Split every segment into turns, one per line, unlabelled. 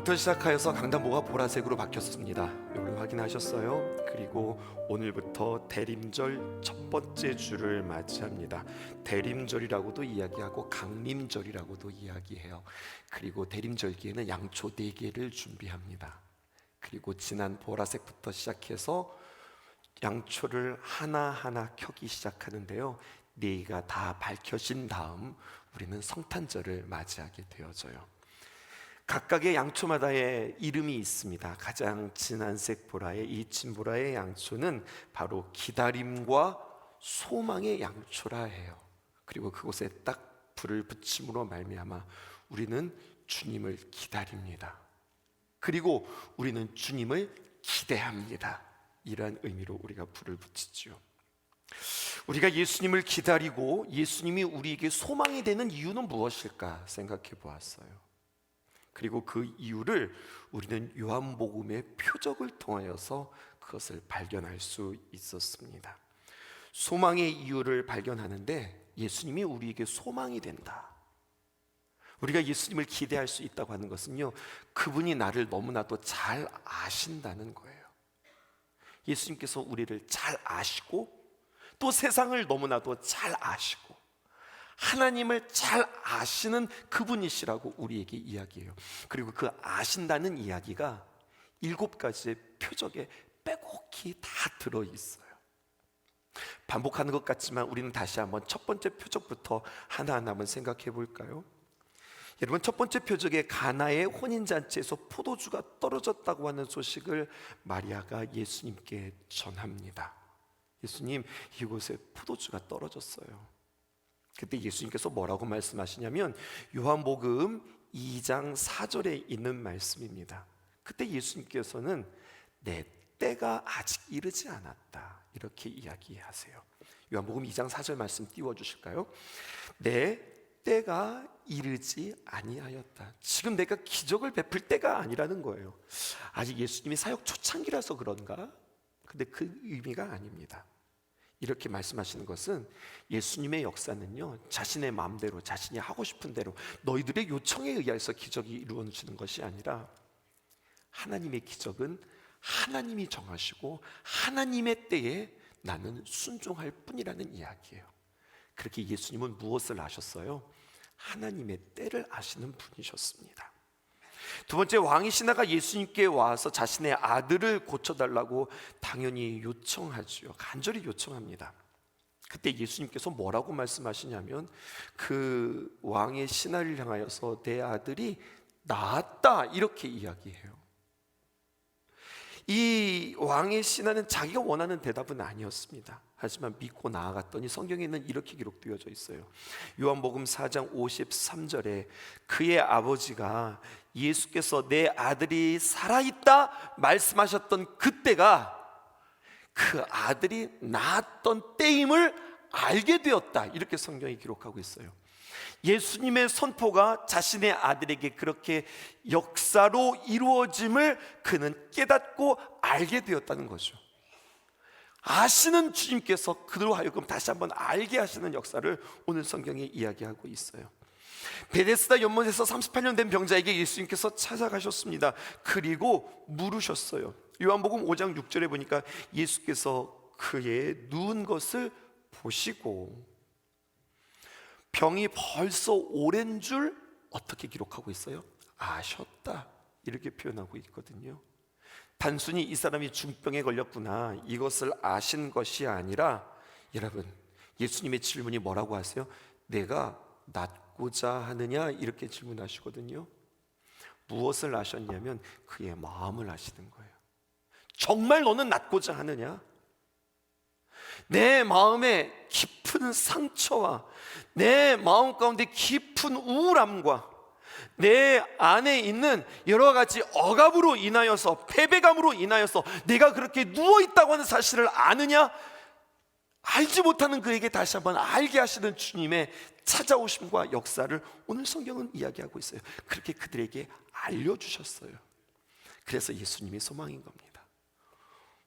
오늘부터 시작하여서 강단모가 보라색으로 바뀌었습니다. 여러분 확인하셨어요? 그리고 오늘부터 대림절 첫 번째 주를 맞이합니다. 대림절이라고도 이야기하고 강림절이라고도 이야기해요. 그리고 대림절기에는 양초 4개를 준비합니다. 그리고 진한 보라색부터 시작해서 양초를 하나하나 켜기 시작하는데요, 4개가 다 밝혀진 다음 우리는 성탄절을 맞이하게 되어져요. 각각의 양초마다의 이름이 있습니다. 가장 진한색 보라의 이 진보라의 양초는 바로 기다림과 소망의 양초라 해요. 그리고 그곳에 딱 불을 붙임으로 말미암아 우리는 주님을 기다립니다. 그리고 우리는 주님을 기대합니다. 이러한 의미로 우리가 불을 붙이죠. 우리가 예수님을 기다리고 예수님이 우리에게 소망이 되는 이유는 무엇일까 생각해 보았어요. 그리고 그 이유를 우리는 요한복음의 표적을 통하여서 그것을 발견할 수 있었습니다. 소망의 이유를 발견하는데 예수님이 우리에게 소망이 된다. 우리가 예수님을 기대할 수 있다고 하는 것은요, 그분이 나를 너무나도 잘 아신다는 거예요. 예수님께서 우리를 잘 아시고 또 세상을 너무나도 잘 아시고 하나님을 잘 아시는 그분이시라고 우리에게 이야기해요. 그리고 그 아신다는 이야기가 7가지의 표적에 빼곡히 다 들어있어요. 반복하는 것 같지만 우리는 다시 한번 첫 번째 표적부터 하나하나 한번 생각해 볼까요? 여러분, 첫 번째 표적에 가나의 혼인잔치에서 포도주가 떨어졌다고 하는 소식을 마리아가 예수님께 전합니다. 예수님, 이곳에 포도주가 떨어졌어요. 그때 예수님께서 뭐라고 말씀하시냐면 요한복음 2장 4절에 있는 말씀입니다. 그때 예수님께서는 내 때가 아직 이르지 않았다, 이렇게 이야기하세요. 요한복음 2장 4절 말씀 띄워주실까요? 내 때가 이르지 아니하였다. 지금 내가 기적을 베풀 때가 아니라는 거예요. 아직 예수님이 사역 초창기라서 그런가? 근데 그 의미가 아닙니다. 이렇게 말씀하시는 것은 예수님의 역사는요, 자신의 마음대로 자신이 하고 싶은 대로 너희들의 요청에 의해서 기적이 이루어지는 것이 아니라 하나님의 기적은 하나님이 정하시고 하나님의 때에 나는 순종할 뿐이라는 이야기예요. 그렇게 예수님은 무엇을 아셨어요? 하나님의 때를 아시는 분이셨습니다. 두 번째, 왕의 신하가 예수님께 와서 자신의 아들을 고쳐달라고 당연히 요청하죠. 간절히 요청합니다. 그때 예수님께서 뭐라고 말씀하시냐면 그 왕의 신하를 향하여서 내 아들이 나았다, 이렇게 이야기해요. 이 왕의 신하는 자기가 원하는 대답은 아니었습니다. 하지만 믿고 나아갔더니 성경에는 이렇게 기록되어져 있어요. 요한복음 4장 53절에 그의 아버지가 예수께서 내 아들이 살아있다 말씀하셨던 그때가 그 아들이 낳았던 때임을 알게 되었다, 이렇게 성경이 기록하고 있어요. 예수님의 선포가 자신의 아들에게 그렇게 역사로 이루어짐을 그는 깨닫고 알게 되었다는 거죠. 아시는 주님께서 그들로 하여금 다시 한번 알게 하시는 역사를 오늘 성경에 이야기하고 있어요. 베데스다 연못에서 38년 된 병자에게 예수님께서 찾아가셨습니다. 그리고 물으셨어요. 요한복음 5장 6절에 보니까 예수께서 그의 누운 것을 보시고 병이 벌써 오랜 줄 어떻게 기록하고 있어요? 아셨다, 이렇게 표현하고 있거든요. 단순히 이 사람이 중병에 걸렸구나, 이것을 아신 것이 아니라, 여러분, 예수님의 질문이 뭐라고 하세요? 내가 낫고자 하느냐, 이렇게 질문하시거든요. 무엇을 아셨냐면 그의 마음을 아시는 거예요. 정말 너는 낫고자 하느냐? 내 마음에 깊은 상처와 내 마음 가운데 깊은 우울함과 내 안에 있는 여러 가지 억압으로 인하여서, 패배감으로 인하여서 내가 그렇게 누워있다고 하는 사실을 아느냐? 알지 못하는 그에게 다시 한번 알게 하시는 주님의 찾아오심과 역사를 오늘 성경은 이야기하고 있어요. 그렇게 그들에게 알려주셨어요. 그래서 예수님이 소망인 겁니다.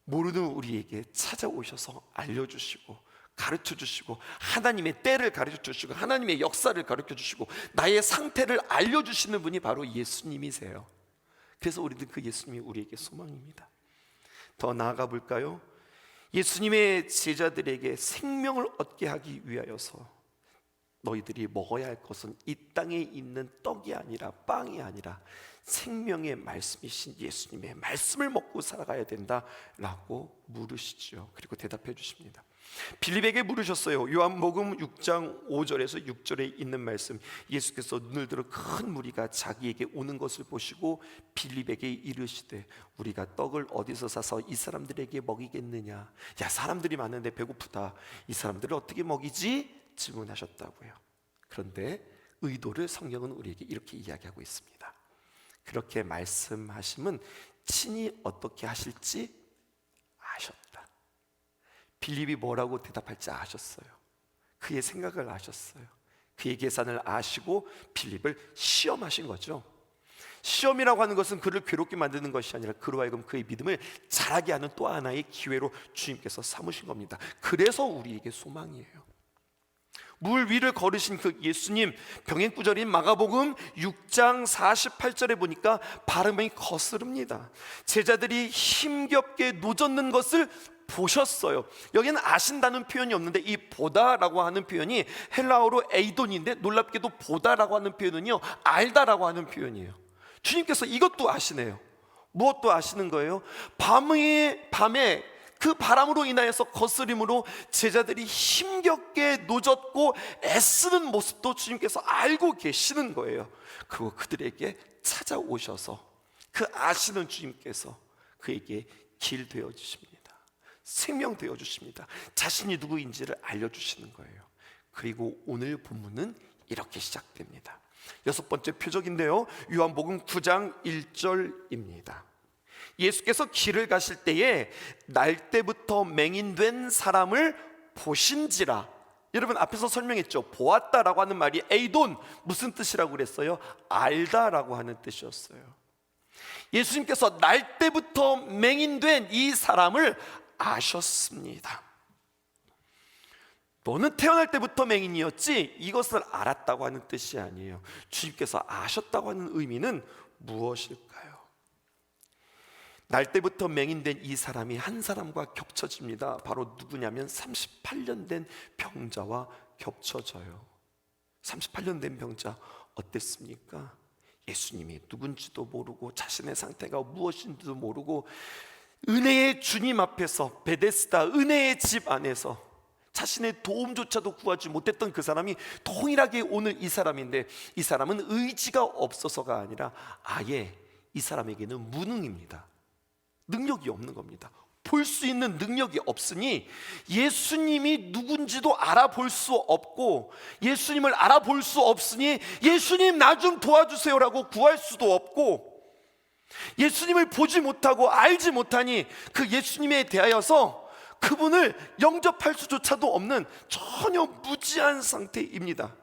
모르는 우리에게 찾아오셔서 알려주시고 가르쳐주시고 하나님의 때를 가르쳐주시고 하나님의 역사를 가르쳐주시고 나의 상태를 알려주시는 분이 바로 예수님이세요. 그래서 우리는 그 예수님이 우리에게 소망입니다. 더 나아가 볼까요? 예수님의 제자들에게 생명을 얻게 하기 위하여서 너희들이 먹어야 할 것은 이 땅에 있는 떡이 아니라 빵이 아니라 생명의 말씀이신 예수님의 말씀을 먹고 살아가야 된다라고 물으시죠. 그리고 대답해 주십니다. 빌립에게 물으셨어요. 요한복음 6장 5절에서 6절에 있는 말씀, 예수께서 눈을 들어 큰 무리가 자기에게 오는 것을 보시고 빌립에게 이르시되 우리가 떡을 어디서 사서 이 사람들에게 먹이겠느냐. 야, 사람들이 많은데 배고프다. 이 사람들을 어떻게 먹이지? 질문하셨다고요. 그런데 의도를 성경은 우리에게 이렇게 이야기하고 있습니다. 그렇게 말씀하심은 친히 어떻게 하실지 아셨다. 빌립이 뭐라고 대답할지 아셨어요. 그의 생각을 아셨어요. 그의 계산을 아시고 빌립을 시험하신 거죠. 시험이라고 하는 것은 그를 괴롭게 만드는 것이 아니라 그로 하여금 그의 믿음을 자라게 하는 또 하나의 기회로 주님께서 삼으신 겁니다. 그래서 우리에게 소망이에요. 물 위를 걸으신 그 예수님, 병행구절인 마가복음 6장 48절에 보니까 발음이 거스릅니다. 제자들이 힘겹게 노젓는 것을 보셨어요. 여기는 아신다는 표현이 없는데 이 보다라고 하는 표현이 헬라어로 에이돈인데 놀랍게도 보다라고 하는 표현은요 알다라고 하는 표현이에요. 주님께서 이것도 아시네요. 무엇도 아시는 거예요? 밤에 그 바람으로 인하여서 거스림으로 제자들이 힘겹게 노젓고 애쓰는 모습도 주님께서 알고 계시는 거예요. 그리고 그들에게 찾아오셔서 그 아시는 주님께서 그에게 길 되어 주십니다. 생명 되어 주십니다. 자신이 누구인지를 알려주시는 거예요. 그리고 오늘 본문은 이렇게 시작됩니다. 6번째 표적인데요, 요한복음 9장 1절입니다. 예수께서 길을 가실 때에 날때부터 맹인된 사람을 보신지라. 여러분 앞에서 설명했죠. 보았다라고 하는 말이 에이돈, 무슨 뜻이라고 그랬어요? 알다라고 하는 뜻이었어요. 예수님께서 날때부터 맹인된 이 사람을 아셨습니다. 너는 태어날 때부터 맹인이었지? 이것을 알았다고 하는 뜻이 아니에요. 주님께서 아셨다고 하는 의미는 무엇일까요? 날 때부터 맹인된 이 사람이 한 사람과 겹쳐집니다. 바로 누구냐면 38년 된 병자와 겹쳐져요. 38년 된 병자 어땠습니까? 예수님이 누군지도 모르고 자신의 상태가 무엇인지도 모르고 은혜의 주님 앞에서 베데스다 은혜의 집 안에서 자신의 도움조차도 구하지 못했던 그 사람이 동일하게 오늘 이 사람인데, 이 사람은 의지가 없어서가 아니라 아예 이 사람에게는 무능입니다. 능력이 없는 겁니다. 볼 수 있는 능력이 없으니 예수님이 누군지도 알아볼 수 없고, 예수님을 알아볼 수 없으니 예수님 나 좀 도와주세요라고 구할 수도 없고, 예수님을 보지 못하고 알지 못하니 그 예수님에 대하여서 그분을 영접할 수조차도 없는 전혀 무지한 상태입니다.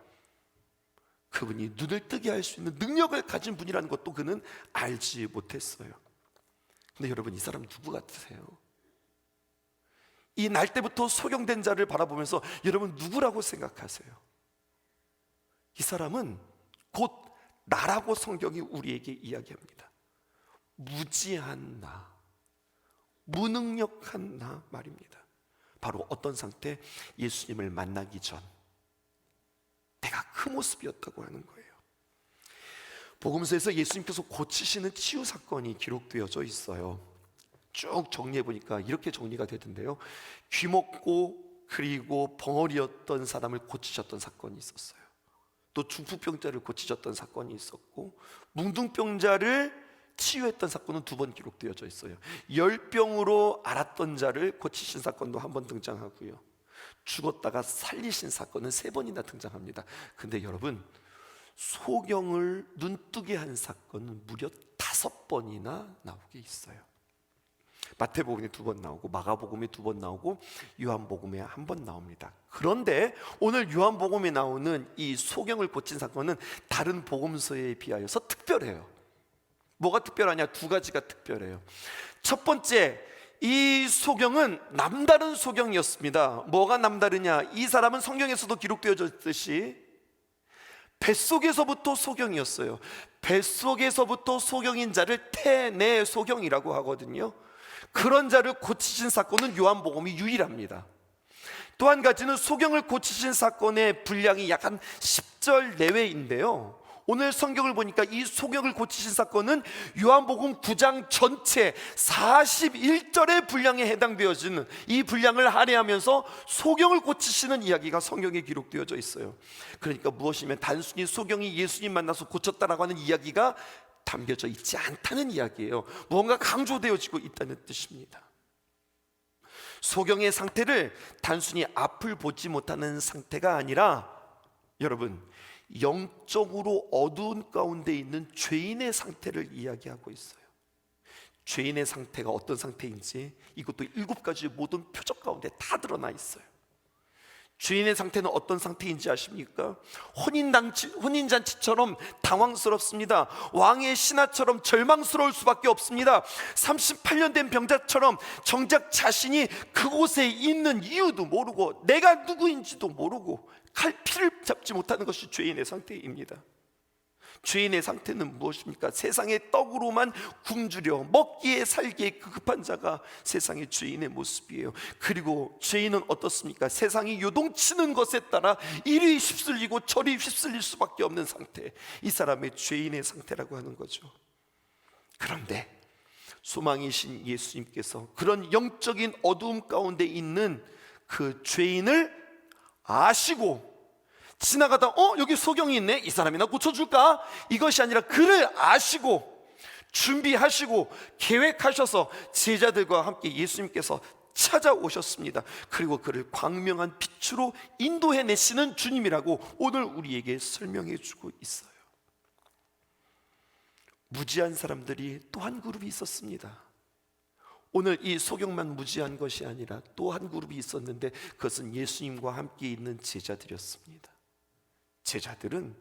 그분이 눈을 뜨게 할 수 있는 능력을 가진 분이라는 것도 그는 알지 못했어요. 근데 여러분, 이 사람 누구 같으세요? 이 날 때부터 소경된 자를 바라보면서 여러분 누구라고 생각하세요? 이 사람은 곧 나라고 성경이 우리에게 이야기합니다. 무지한 나, 무능력한 나 말입니다. 바로 어떤 상태? 예수님을 만나기 전 내가 그 모습이었다고 하는 거예요. 복음서에서 예수님께서 고치시는 치유 사건이 기록되어져 있어요. 쭉 정리해 보니까 이렇게 정리가 되던데요, 귀먹고 그리고 벙어리였던 사람을 고치셨던 사건이 있었어요. 또 중풍병자를 고치셨던 사건이 있었고, 뭉둥병자를 치유했던 사건은 2번 기록되어져 있어요. 열병으로 앓았던 자를 고치신 사건도 1번 등장하고요, 죽었다가 살리신 사건은 3번이나 등장합니다. 근데 여러분, 소경을 눈뜨게 한 사건은 무려 5번이나 나오게 있어요. 마태복음에 2번 나오고, 마가복음에 2번 나오고, 요한복음에 1번 나옵니다. 그런데 오늘 요한복음에 나오는 이 소경을 고친 사건은 다른 복음서에 비하여서 특별해요. 뭐가 특별하냐? 2가지가 특별해요. 첫 번째, 이 소경은 남다른 소경이었습니다. 뭐가 남다르냐? 이 사람은 성경에서도 기록되어져 있듯이 뱃속에서부터 소경이었어요. 뱃속에서부터 소경인 자를 태내 소경이라고 하거든요. 그런 자를 고치신 사건은 요한복음이 유일합니다. 또 한 가지는 소경을 고치신 사건의 분량이 약 한 10절 내외인데요, 오늘 성경을 보니까 이 소경을 고치신 사건은 요한복음 9장 전체 41절의 분량에 해당되어지는, 이 분량을 할애하면서 소경을 고치시는 이야기가 성경에 기록되어져 있어요. 그러니까 무엇이면 단순히 소경이 예수님 만나서 고쳤다라고 하는 이야기가 담겨져 있지 않다는 이야기예요. 무언가 강조되어지고 있다는 뜻입니다. 소경의 상태를 단순히 앞을 보지 못하는 상태가 아니라, 여러분, 영적으로 어두운 가운데 있는 죄인의 상태를 이야기하고 있어요. 죄인의 상태가 어떤 상태인지 이것도 7가지 모든 표적 가운데 다 드러나 있어요. 죄인의 상태는 어떤 상태인지 아십니까? 혼인잔치처럼 당황스럽습니다. 왕의 신하처럼 절망스러울 수밖에 없습니다. 38년 된 병자처럼 정작 자신이 그곳에 있는 이유도 모르고 내가 누구인지도 모르고 갈피를 잡지 못하는 것이 죄인의 상태입니다. 죄인의 상태는 무엇입니까? 세상의 떡으로만 굶주려 먹기에 살기에 급급한 자가 세상의 죄인의 모습이에요. 그리고 죄인은 어떻습니까? 세상이 요동치는 것에 따라 이리 휩쓸리고 저리 휩쓸릴 수밖에 없는 상태, 이 사람의 죄인의 상태라고 하는 거죠. 그런데 소망이신 예수님께서 그런 영적인 어두움 가운데 있는 그 죄인을 아시고 지나가다 여기 소경이 있네, 이 사람이나 고쳐줄까? 이것이 아니라 그를 아시고 준비하시고 계획하셔서 제자들과 함께 예수님께서 찾아오셨습니다. 그리고 그를 광명한 빛으로 인도해내시는 주님이라고 오늘 우리에게 설명해 주고 있어요. 무지한 사람들이 또 한 그룹이 있었습니다. 오늘 이 소경만 무지한 것이 아니라 또 한 그룹이 있었는데 그것은 예수님과 함께 있는 제자들이었습니다. 제자들은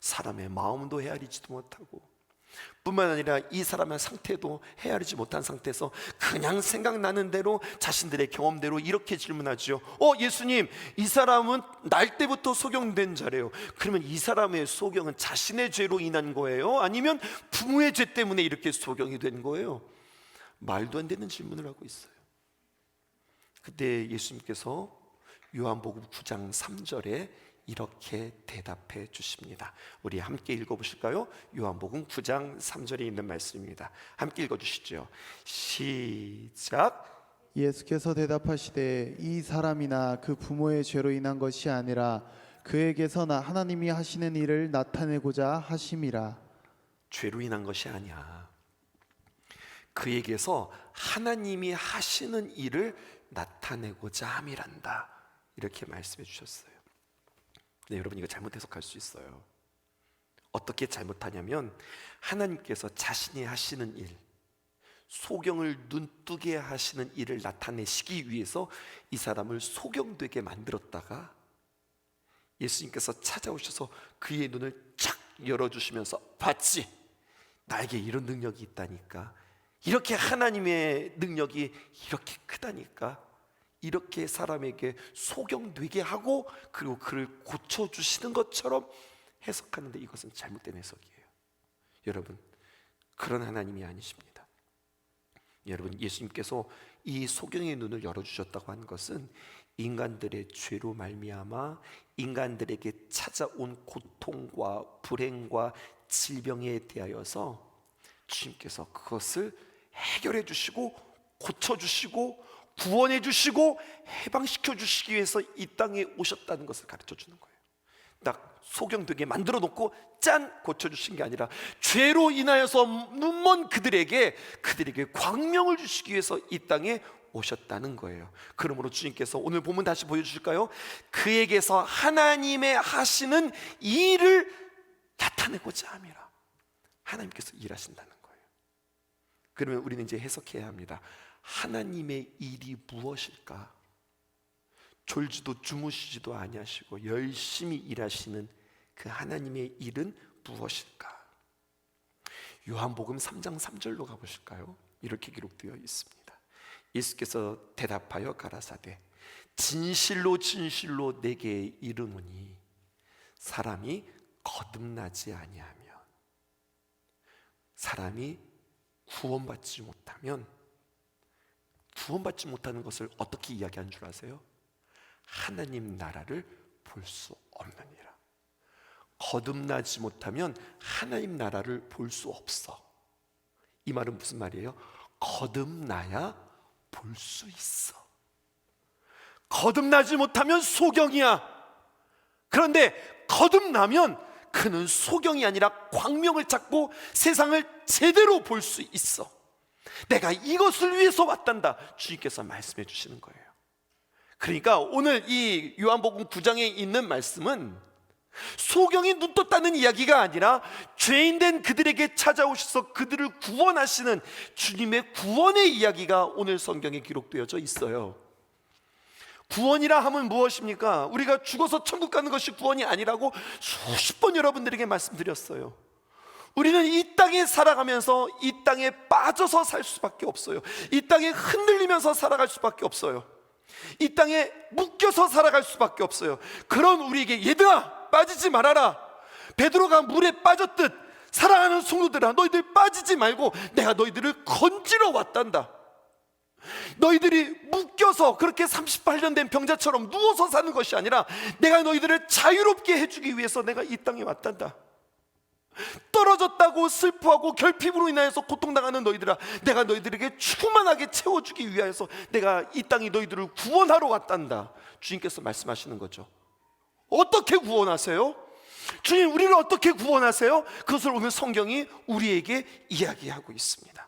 사람의 마음도 헤아리지도 못하고 뿐만 아니라 이 사람의 상태도 헤아리지 못한 상태에서 그냥 생각나는 대로 자신들의 경험대로 이렇게 질문하죠. 예수님, 이 사람은 날 때부터 소경된 자래요. 그러면 이 사람의 소경은 자신의 죄로 인한 거예요? 아니면 부모의 죄 때문에 이렇게 소경이 된 거예요? 말도 안 되는 질문을 하고 있어요. 그때 예수님께서 요한복음 9장 3절에 이렇게 대답해 주십니다. 우리 함께 읽어보실까요? 요한복음 9장 3절에 있는 말씀입니다. 함께 읽어주시죠. 시작.
예수께서 대답하시되 이 사람이나 그 부모의 죄로 인한 것이 아니라 그에게서 하나님이 하시는 일을 나타내고자 하심이라.
죄로 인한 것이 아니야. 그에게서 하나님이 하시는 일을 나타내고자 함이란다. 이렇게 말씀해 주셨어요. 네, 여러분, 이거 잘못 해석할 수 있어요. 어떻게 잘못하냐면 하나님께서 자신이 하시는 일, 소경을 눈뜨게 하시는 일을 나타내시기 위해서 이 사람을 소경되게 만들었다가 예수님께서 찾아오셔서 그의 눈을 쫙 열어주시면서 봤지? 나에게 이런 능력이 있다니까, 이렇게 하나님의 능력이 이렇게 크다니까, 이렇게 사람에게 소경되게 하고 그리고 그를 고쳐주시는 것처럼 해석하는데 이것은 잘못된 해석이에요. 여러분, 그런 하나님이 아니십니다. 여러분, 예수님께서 이 소경의 눈을 열어주셨다고 하는 것은 인간들의 죄로 말미암아 인간들에게 찾아온 고통과 불행과 질병에 대하여서 주님께서 그것을 해결해 주시고 고쳐주시고 구원해 주시고 해방시켜 주시기 위해서 이 땅에 오셨다는 것을 가르쳐 주는 거예요. 딱 소경되게 만들어 놓고 짠 고쳐주신 게 아니라 죄로 인하여서 눈먼 그들에게 광명을 주시기 위해서 이 땅에 오셨다는 거예요. 그러므로 주님께서 오늘 본문 다시 보여주실까요? 그에게서 하나님의 하시는 일을 나타내고자 함이라. 하나님께서 일하신다는 거예요. 그러면 우리는 이제 해석해야 합니다. 하나님의 일이 무엇일까? 졸지도 주무시지도 아니하시고 열심히 일하시는 그 하나님의 일은 무엇일까? 요한복음 3장 3절로 가보실까요? 이렇게 기록되어 있습니다. 예수께서 대답하여 가라사대 진실로 진실로 내게 이르노니 사람이 거듭나지 아니하면, 사람이 구원받지 못하면, 구원받지 못하는 것을 어떻게 이야기한 줄 아세요? 하나님 나라를 볼 수 없느니라. 거듭나지 못하면 하나님 나라를 볼 수 없어. 이 말은 무슨 말이에요? 거듭나야 볼 수 있어. 거듭나지 못하면 소경이야. 그런데 거듭나면 그는 소경이 아니라 광명을 찾고 세상을 제대로 볼 수 있어. 내가 이것을 위해서 왔단다, 주님께서 말씀해 주시는 거예요. 그러니까 오늘 이 요한복음 9장에 있는 말씀은 소경이 눈 떴다는 이야기가 아니라 죄인된 그들에게 찾아오셔서 그들을 구원하시는 주님의 구원의 이야기가 오늘 성경에 기록되어져 있어요. 구원이라 하면 무엇입니까? 우리가 죽어서 천국 가는 것이 구원이 아니라고 수십 번 여러분들에게 말씀드렸어요. 우리는 이 땅에 살아가면서 이 땅에 빠져서 살 수밖에 없어요. 이 땅에 흔들리면서 살아갈 수밖에 없어요. 이 땅에 묶여서 살아갈 수밖에 없어요. 그런 우리에게, 얘들아 빠지지 말아라, 베드로가 물에 빠졌듯 사랑하는 성도들아 너희들 빠지지 말고 내가 너희들을 건지러 왔단다. 너희들이 묶여서 그렇게 38년 된 병자처럼 누워서 사는 것이 아니라 내가 너희들을 자유롭게 해주기 위해서 내가 이 땅에 왔단다. 떨어졌다고 슬퍼하고 결핍으로 인하여서 고통당하는 너희들아, 내가 너희들에게 충만하게 채워주기 위하여서 내가 이 땅에 너희들을 구원하러 왔단다. 주님께서 말씀하시는 거죠. 어떻게 구원하세요? 주님, 우리를 어떻게 구원하세요? 그것을 오늘 성경이 우리에게 이야기하고 있습니다.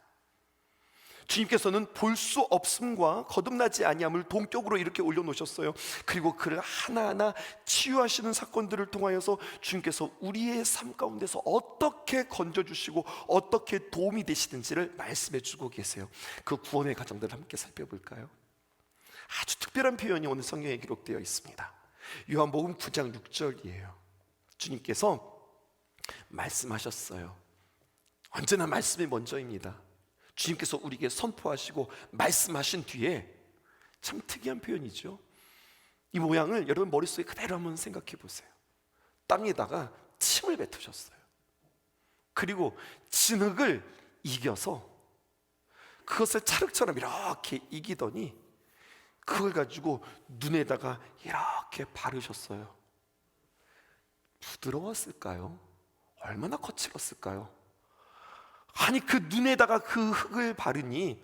주님께서는 볼 수 없음과 거듭나지 아니함을 동격으로 이렇게 올려놓으셨어요. 그리고 그를 하나하나 치유하시는 사건들을 통하여서 주님께서 우리의 삶 가운데서 어떻게 건져주시고 어떻게 도움이 되시는지를 말씀해 주고 계세요. 그 구원의 과정들을 함께 살펴볼까요? 아주 특별한 표현이 오늘 성경에 기록되어 있습니다. 요한복음 9장 6절이에요. 주님께서 말씀하셨어요. 언제나 말씀이 먼저입니다. 주님께서 우리에게 선포하시고 말씀하신 뒤에 참 특이한 표현이죠. 이 모양을 여러분 머릿속에 그대로 한번 생각해 보세요. 땅에다가 침을 뱉으셨어요. 그리고 진흙을 이겨서 그것을 찰흙처럼 이렇게 이기더니 그걸 가지고 눈에다가 이렇게 바르셨어요. 부드러웠을까요? 얼마나 거칠었을까요? 아니, 그 눈에다가 그 흙을 바르니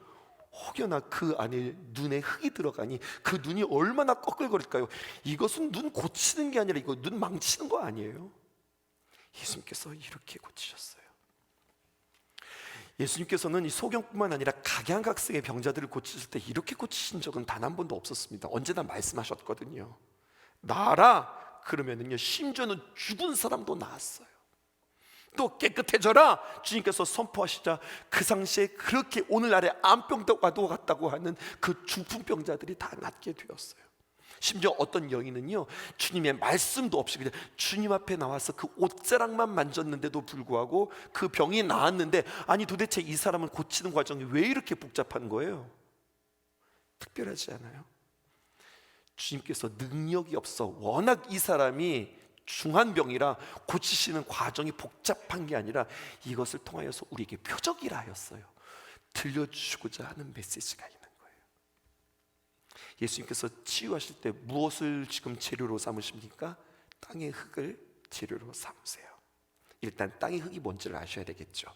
혹여나 그 안에 눈에 흙이 들어가니 그 눈이 얼마나 꺼끌거릴까요? 이것은 눈 고치는 게 아니라 이거 눈 망치는 거 아니에요? 예수님께서 이렇게 고치셨어요. 예수님께서는 이 소경뿐만 아니라 각양각색의 병자들을 고치실 때 이렇게 고치신 적은 단 한 번도 없었습니다. 언제나 말씀하셨거든요. 나아라 그러면은요, 심지어는 죽은 사람도 나았어요. 또 깨끗해져라 주님께서 선포하시자 그 당시에 그렇게 오늘날의 암병과도 같다고 하는 그 중풍병자들이 다 낫게 되었어요. 심지어 어떤 여인은요, 주님의 말씀도 없이 그냥 주님 앞에 나와서 그 옷자락만 만졌는데도 불구하고 그 병이 나았는데, 아니 도대체 이 사람을 고치는 과정이 왜 이렇게 복잡한 거예요? 특별하지 않아요? 주님께서 능력이 없어 워낙 이 사람이 중한 병이라 고치시는 과정이 복잡한 게 아니라 이것을 통하여서 우리에게 표적이라 하였어요. 들려주시고자 하는 메시지가 있는 거예요. 예수님께서 치유하실 때 무엇을 지금 재료로 삼으십니까? 땅의 흙을 재료로 삼으세요. 일단 땅의 흙이 뭔지를 아셔야 되겠죠.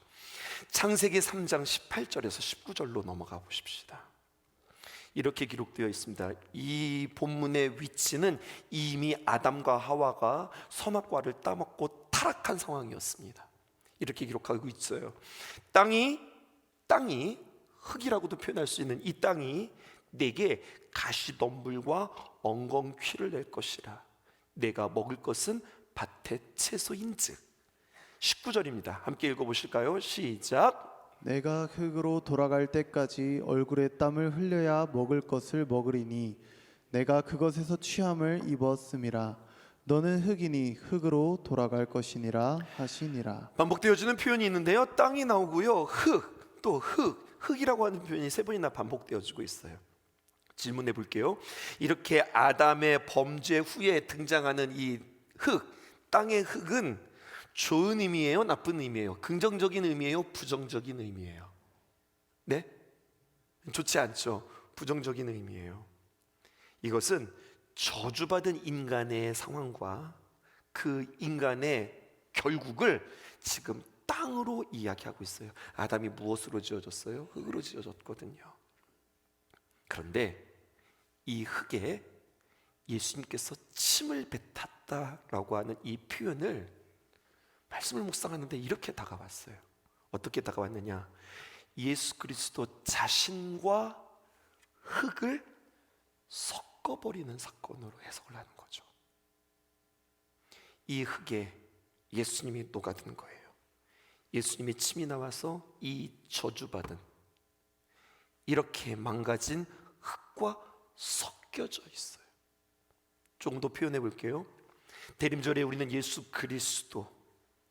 창세기 3장 18절에서 19절로 넘어가 보십시다. 이렇게 기록되어 있습니다. 이 본문의 위치는 이미 아담과 하와가 선악과를 따먹고 타락한 상황이었습니다. 이렇게 기록하고 있어요. 땅이 흙이라고도 표현할 수 있는 이 땅이 내게 가시덤불과 엉겅퀴를 낼 것이라. 내가 먹을 것은 밭의 채소인즉. 19절입니다. 함께 읽어보실까요? 시작.
내가 흙으로 돌아갈 때까지 얼굴에 땀을 흘려야 먹을 것을 먹으리니 내가 그것에서 취함을 입었음이라. 너는 흙이니 흙으로 돌아갈 것이니라 하시니라.
반복되어지는 표현이 있는데요, 땅이 나오고요, 흙, 또 흙이라고 하는 표현이 세 번이나 반복되어지고 있어요. 질문해 볼게요. 이렇게 아담의 범죄 후에 등장하는 이 흙, 땅의 흙은 좋은 의미예요, 나쁜 의미예요? 긍정적인 의미예요, 부정적인 의미예요? 네? 좋지 않죠. 부정적인 의미예요. 이것은 저주받은 인간의 상황과 그 인간의 결국을 지금 땅으로 이야기하고 있어요. 아담이 무엇으로 지어졌어요? 흙으로 지어졌거든요. 그런데 이 흙에 예수님께서 침을 뱉었다라고 하는 이 표현을 말씀을 묵상하는데 이렇게 다가왔어요. 어떻게 다가왔느냐? 예수 그리스도 자신과 흙을 섞어버리는 사건으로 해석을 하는 거죠. 이 흙에 예수님이 녹아드는 거예요. 예수님의 침이 나와서 이 저주받은 이렇게 망가진 흙과 섞여져 있어요. 조금 더 표현해 볼게요. 대림절에 우리는 예수 그리스도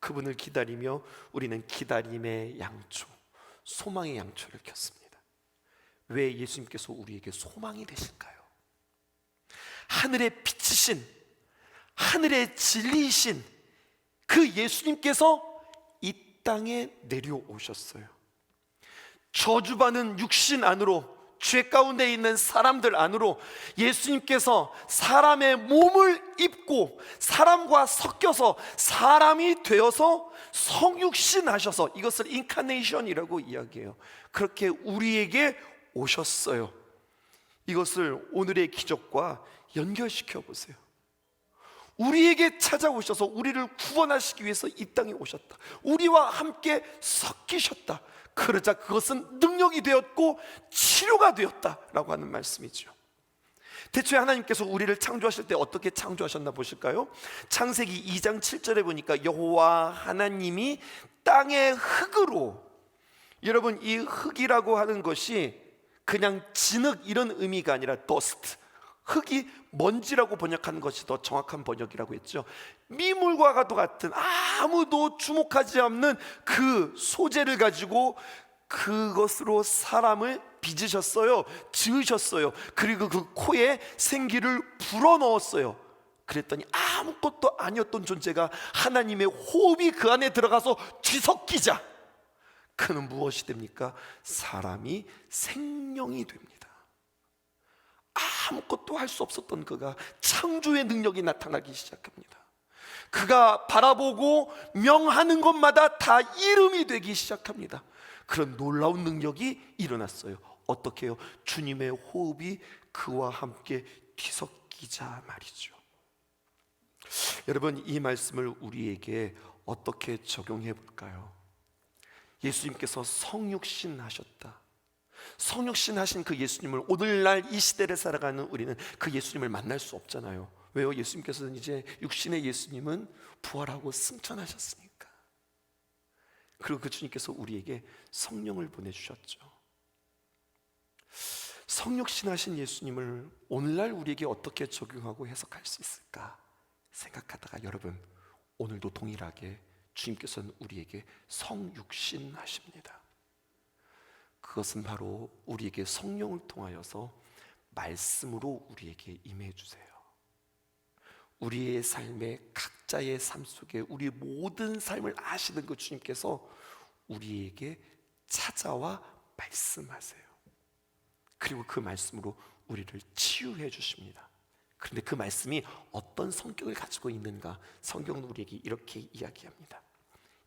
그분을 기다리며 우리는 기다림의 양초, 소망의 양초를 켰습니다. 왜 예수님께서 우리에게 소망이 되실까요? 하늘의 빛이신, 하늘의 진리이신 그 예수님께서 이 땅에 내려오셨어요. 저주받은 육신 안으로, 죄 가운데 있는 사람들 안으로 예수님께서 사람의 몸을 입고 사람과 섞여서 사람이 되어서 성육신 하셔서, 이것을 인카네이션이라고 이야기해요. 그렇게 우리에게 오셨어요. 이것을 오늘의 기적과 연결시켜 보세요. 우리에게 찾아오셔서 우리를 구원하시기 위해서 이 땅에 오셨다. 우리와 함께 섞이셨다. 그러자 그것은 능력이 되었고 치료가 되었다라고 하는 말씀이죠. 대체 하나님께서 우리를 창조하실 때 어떻게 창조하셨나 보실까요? 창세기 2장 7절에 보니까 여호와 하나님이 땅의 흙으로, 여러분 이 흙이라고 하는 것이 그냥 진흙 이런 의미가 아니라 dust, 흙이 먼지라고 번역하는 것이 더 정확한 번역이라고 했죠. 미물과 같은 아무도 주목하지 않는 그 소재를 가지고 그것으로 사람을 빚으셨어요. 지으셨어요. 그리고 그 코에 생기를 불어넣었어요. 그랬더니 아무것도 아니었던 존재가 하나님의 호흡이 그 안에 들어가서 뒤섞이자 그는 무엇이 됩니까? 사람이 생명이 됩니다. 아무것도 할 수 없었던 그가 창조의 능력이 나타나기 시작합니다. 그가 바라보고 명하는 것마다 다 이름이 되기 시작합니다. 그런 놀라운 능력이 일어났어요. 어떻게 해요? 주님의 호흡이 그와 함께 뒤섞이자 말이죠. 여러분, 이 말씀을 우리에게 어떻게 적용해 볼까요? 예수님께서 성육신 하셨다. 성육신 하신 그 예수님을, 오늘날 이 시대를 살아가는 우리는 그 예수님을 만날 수 없잖아요. 왜요? 예수님께서는 이제 육신의 예수님은 부활하고 승천하셨으니까. 그리고 그 주님께서 우리에게 성령을 보내주셨죠. 성육신 하신 예수님을 오늘날 우리에게 어떻게 적용하고 해석할 수 있을까 생각하다가, 여러분 오늘도 동일하게 주님께서는 우리에게 성육신 하십니다. 그것은 바로 우리에게 성령을 통하여서 말씀으로 우리에게 임해 주세요. 우리의 삶의 각자의 삶 속에 우리 모든 삶을 아시는 그 주님께서 우리에게 찾아와 말씀하세요. 그리고 그 말씀으로 우리를 치유해 주십니다. 그런데 그 말씀이 어떤 성격을 가지고 있는가, 성경은 우리에게 이렇게 이야기합니다.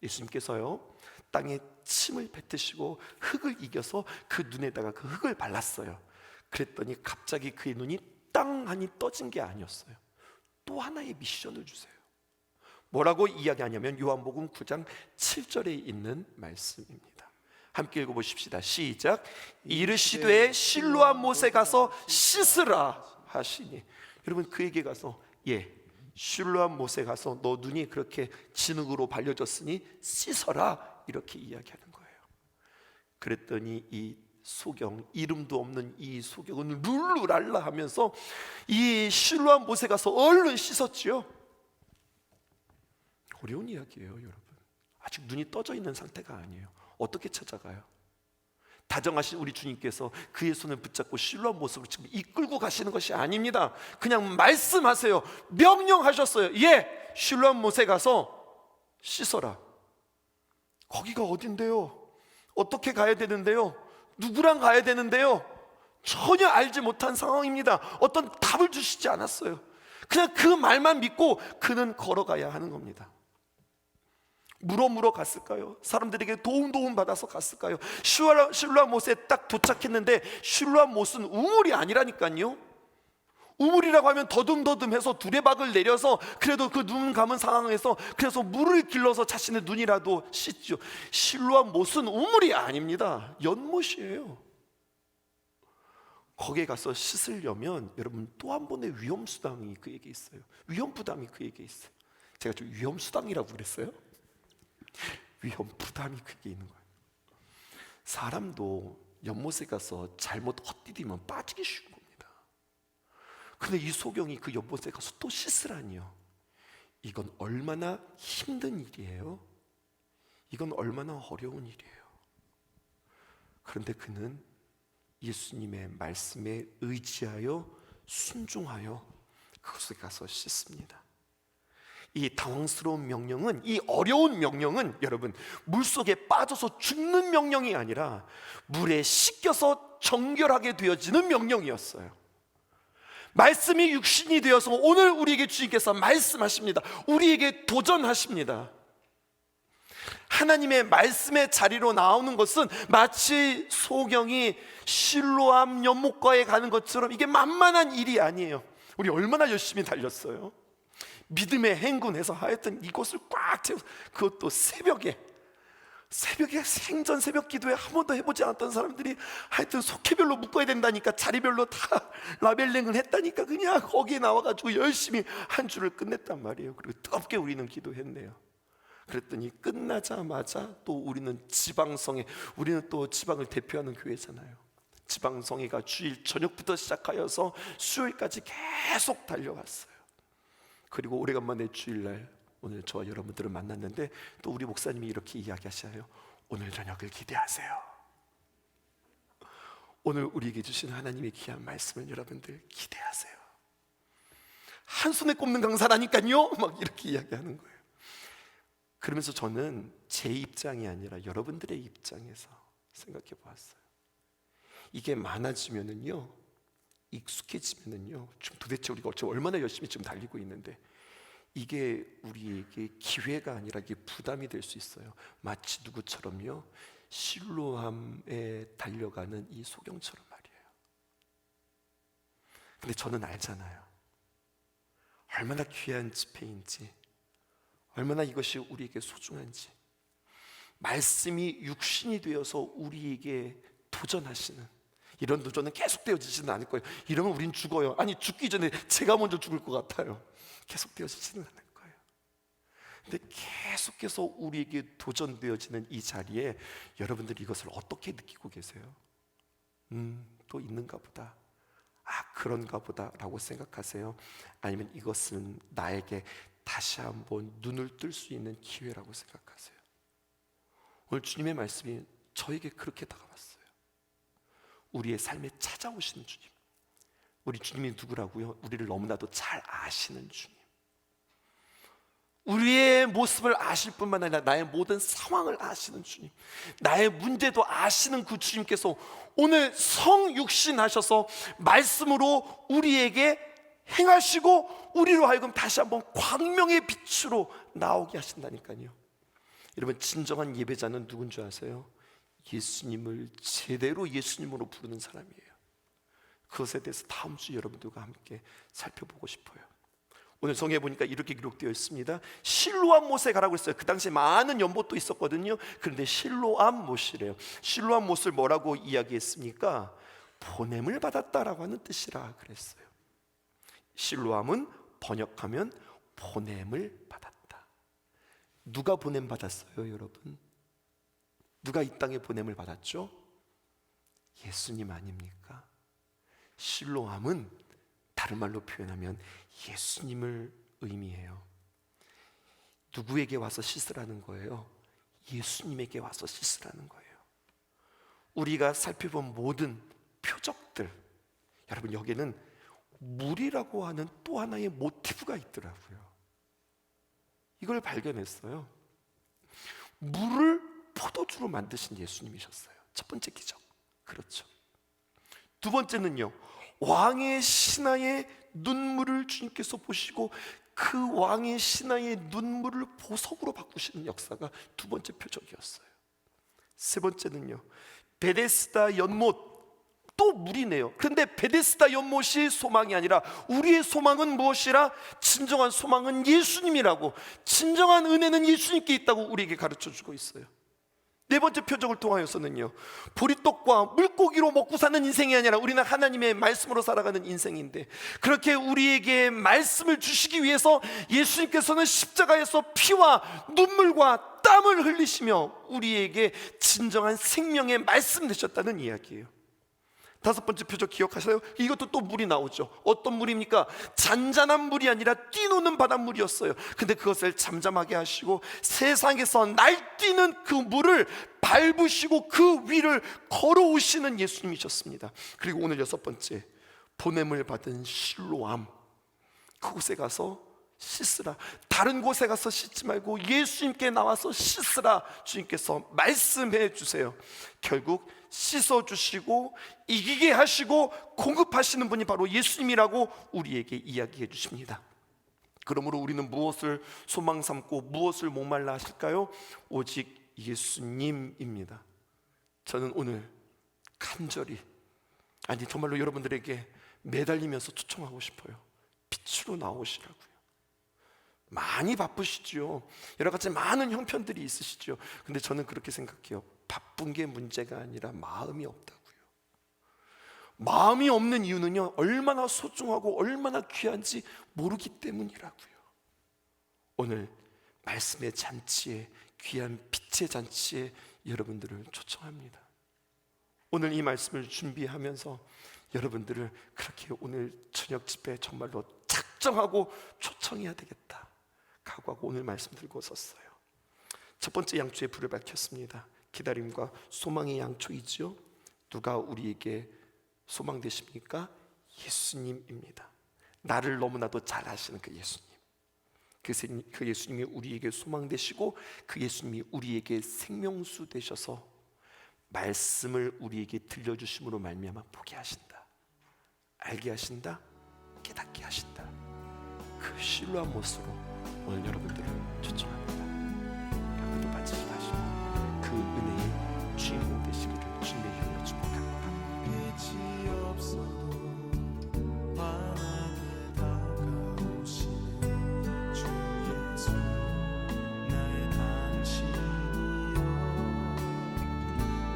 예수님께서요 땅에 침을 뱉으시고 흙을 이겨서 그 눈에다가 그 흙을 발랐어요. 그랬더니 갑자기 그의 눈이 땅 하니 떠진 게 아니었어요. 또 하나의 미션을 주세요. 뭐라고 이야기하냐면 요한복음 9장 7절에 있는 말씀입니다. 함께 읽어보십시다. 시작. 이르시되 실로암 못에 가서 씻으라 하시니, 여러분 그에게 가서 실로암 못에 가서 너 눈이 그렇게 진흙으로 발려졌으니 씻어라, 이렇게 이야기하는 거예요. 그랬더니 이 소경, 이름도 없는 이 소경은 룰루랄라 하면서 이 실로암 못에 가서 얼른 씻었지요. 어려운 이야기예요, 여러분. 아직 눈이 떠져 있는 상태가 아니에요. 어떻게 찾아가요? 다정하신 우리 주님께서 그의 손을 붙잡고 실로암 못으로 지금 이끌고 가시는 것이 아닙니다. 그냥 말씀하세요. 명령하셨어요. 실로암 못에 가서 씻어라. 거기가 어딘데요? 어떻게 가야 되는데요? 누구랑 가야 되는데요? 전혀 알지 못한 상황입니다. 어떤 답을 주시지 않았어요. 그냥 그 말만 믿고 그는 걸어가야 하는 겁니다. 물어 갔을까요? 사람들에게 도움 받아서 갔을까요? 실로암못에 딱 도착했는데 실로암못은 우물이 아니라니까요. 우물이라고 하면 더듬더듬해서 두레박을 내려서 그래도 그 눈 감은 상황에서 그래서 물을 길러서 자신의 눈이라도 씻죠. 실로암못은 우물이 아닙니다. 연못이에요. 거기에 가서 씻으려면 여러분 또 한 번의 위험수당이 그에게 있어요. 위험부담이 그에게 있어요. 제가 좀 위험수당이라고 그랬어요? 위험부담이 그게 있는 거예요. 사람도 연못에 가서 잘못 헛디디면 빠지기 쉬운 겁니다. 근데 이 소경이 그 연못에 가서 또 씻으라니요. 이건 얼마나 힘든 일이에요. 이건 얼마나 어려운 일이에요. 그런데 그는 예수님의 말씀에 의지하여 순종하여 그곳에 가서 씻습니다. 이 당황스러운 명령은, 이 어려운 명령은 여러분 물속에 빠져서 죽는 명령이 아니라 물에 씻겨서 정결하게 되어지는 명령이었어요. 말씀이 육신이 되어서 오늘 우리에게 주님께서 말씀하십니다. 우리에게 도전하십니다. 하나님의 말씀의 자리로 나오는 것은 마치 소경이 실로암 연못가에 가는 것처럼 이게 만만한 일이 아니에요. 우리 얼마나 열심히 달렸어요. 믿음의 행군해서 하여튼 이곳을 꽉 채워서, 그것도 새벽에 생전 새벽 기도에 한 번도 해보지 않았던 사람들이 하여튼 속해별로 묶어야 된다니까 자리별로 다 라벨링을 했다니까 그냥 거기에 나와가지고 열심히 한 주를 끝냈단 말이에요. 그리고 뜨겁게 우리는 기도했네요. 그랬더니 끝나자마자 또 우리는 또 지방을 대표하는 교회잖아요. 지방성회가 주일 저녁부터 시작하여서 수요일까지 계속 달려갔어요. 그리고 오래간만에 주일날 오늘 저와 여러분들을 만났는데 또 우리 목사님이 이렇게 이야기하셔요. 오늘 저녁을 기대하세요. 오늘 우리에게 주신 하나님의 귀한 말씀을 여러분들 기대하세요. 한 손에 꼽는 강사라니까요. 막 이렇게 이야기하는 거예요. 그러면서 저는 제 입장이 아니라 여러분들의 입장에서 생각해 보았어요. 이게 많아지면은요, 익숙해지면은요, 지금 도대체 우리가 얼마나 열심히 지금 달리고 있는데 이게 우리에게 기회가 아니라 이게 부담이 될 수 있어요. 마치 누구처럼요, 실로암에 달려가는 이 소경처럼 말이에요. 근데 저는 알잖아요. 얼마나 귀한 집회인지, 얼마나 이것이 우리에게 소중한지. 말씀이 육신이 되어서 우리에게 도전하시는, 이런 도전은 계속되어지지는 않을 거예요. 이러면 우린 죽어요. 아니, 죽기 전에 제가 먼저 죽을 것 같아요. 계속되어지지는 않을 거예요. 근데 계속해서 우리에게 도전되어지는 이 자리에 여러분들이 이것을 어떻게 느끼고 계세요? 또 있는가 보다, 그런가 보다 라고 생각하세요? 아니면 이것은 나에게 다시 한번 눈을 뜰 수 있는 기회라고 생각하세요? 오늘 주님의 말씀이 저에게 그렇게 다가왔어요. 우리의 삶에 찾아오시는 주님. 우리 주님이 누구라고요? 우리를 너무나도 잘 아시는 주님. 우리의 모습을 아실 뿐만 아니라 나의 모든 상황을 아시는 주님, 나의 문제도 아시는 그 주님께서 오늘 성육신하셔서 말씀으로 우리에게 행하시고 우리로 하여금 다시 한번 광명의 빛으로 나오게 하신다니까요. 여러분, 진정한 예배자는 누군 줄 아세요? 예수님을 제대로 예수님으로 부르는 사람이에요. 그것에 대해서 다음 주 여러분들과 함께 살펴보고 싶어요. 오늘 성경에 보니까 이렇게 기록되어 있습니다. 실로암 못에 가라고 했어요. 그 당시에 많은 연못도 있었거든요. 그런데 실로암 못이래요. 실로암 못을 뭐라고 이야기했습니까? 보냄을 받았다라고 하는 뜻이라 그랬어요. 실로암은 번역하면 보냄을 받았다. 누가 보냄 받았어요, 여러분? 누가 이 땅에 보냄을 받았죠? 예수님 아닙니까? 실로암은 다른 말로 표현하면 예수님을 의미해요. 누구에게 와서 씻으라는 거예요? 예수님에게 와서 씻으라는 거예요. 우리가 살펴본 모든 표적들, 여러분, 여기에는 물이라고 하는 또 하나의 모티브가 있더라고요. 이걸 발견했어요. 물을 포도주로 만드신 예수님이셨어요. 첫 번째 기적. 그렇죠. 두 번째는요, 왕의 신하의 눈물을 주님께서 보시고 그 왕의 신하의 눈물을 보석으로 바꾸시는 역사가 두 번째 표적이었어요. 세 번째는요, 베데스다 연못, 또 물이네요. 그런데 베데스다 연못이 소망이 아니라 우리의 소망은 무엇이라? 진정한 소망은 예수님이라고, 진정한 은혜는 예수님께 있다고 우리에게 가르쳐주고 있어요. 네 번째 표적을 통하여서는요, 보리떡과 물고기로 먹고 사는 인생이 아니라 우리는 하나님의 말씀으로 살아가는 인생인데, 그렇게 우리에게 말씀을 주시기 위해서 예수님께서는 십자가에서 피와 눈물과 땀을 흘리시며 우리에게 진정한 생명의 말씀 되셨다는 이야기예요. 다섯 번째 표적 기억하세요? 이것도 또 물이 나오죠. 어떤 물입니까? 잔잔한 물이 아니라 뛰노는 바닷물이었어요. 근데 그것을 잠잠하게 하시고 세상에서 날뛰는 그 물을 밟으시고 그 위를 걸어오시는 예수님이셨습니다. 그리고 오늘 여섯 번째, 보냄을 받은 실로암, 그곳에 가서 씻으라. 다른 곳에 가서 씻지 말고 예수님께 나와서 씻으라. 주님께서 말씀해 주세요. 결국 씻어주시고 이기게 하시고 공급하시는 분이 바로 예수님이라고 우리에게 이야기해 주십니다. 그러므로 우리는 무엇을 소망 삼고 무엇을 목말라 하실까요? 오직 예수님입니다. 저는 오늘 간절히, 아니 정말로 여러분들에게 매달리면서 초청하고 싶어요. 빛으로 나오시라고요. 많이 바쁘시죠. 여러 가지 많은 형편들이 있으시죠. 근데 저는 그렇게 생각해요. 바쁜 게 문제가 아니라 마음이 없다고요. 마음이 없는 이유는요, 얼마나 소중하고 얼마나 귀한지 모르기 때문이라고요. 오늘 말씀의 잔치에, 귀한 빛의 잔치에 여러분들을 초청합니다. 오늘 이 말씀을 준비하면서 여러분들을 그렇게 오늘 저녁 집회 정말로 작정하고 초청해야 되겠다 각오하고 오늘 말씀 들고 섰어요. 첫 번째 양초에 불을 밝혔습니다. 기다림과 소망의 양초이지요. 누가 우리에게 소망 되십니까? 예수님입니다. 나를 너무나도 잘 아시는 그 예수님, 그 예수님이 우리에게 소망 되시고 그 예수님이 우리에게 생명수 되셔서 말씀을 우리에게 들려주심으로 말미암아 보게 하신다, 알게 하신다, 깨닫게 하신다. 그 실로암 못으로 오늘 여러분들을 초청합니다. 아무도 빠지지 마시고 그 은혜의 주인공 되시기를 주님의 이름으로 축복합니다.
빛이 없어도 환하게 다가오시는 주 예수, 나의 당신이여.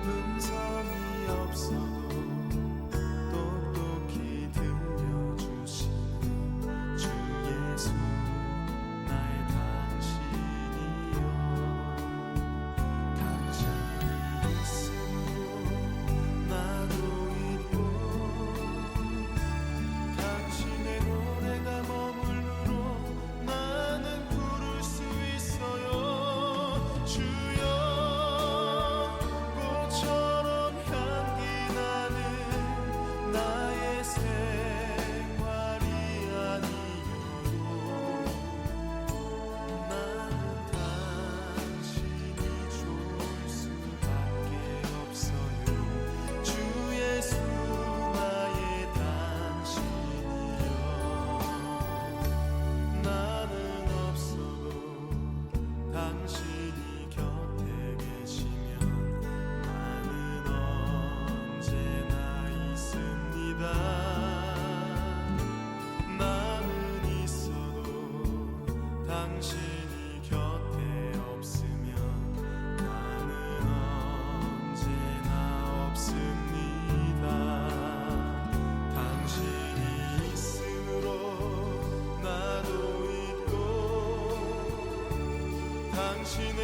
음성이 없어도 똑똑히 들려주시는 주 예수, 나의 당신이여. 당신이 있음으로 나도 있고, 당신의 노래가 머물므로 나는 부를 수 있어요. 주여, 꽃처럼 향기 나는 나의 생활이 아니어도 나는 당신이 좋을 수밖에 없어요. 주 예수, 나의 당신이여. 나는 없어도 당신이 곁에 계시면 나는 언제나 있습니다. 나는 있어도 당신이 곁에 없으면 나는 언제나 없습니다. 당신이 있음으로 나도 있고, 당신의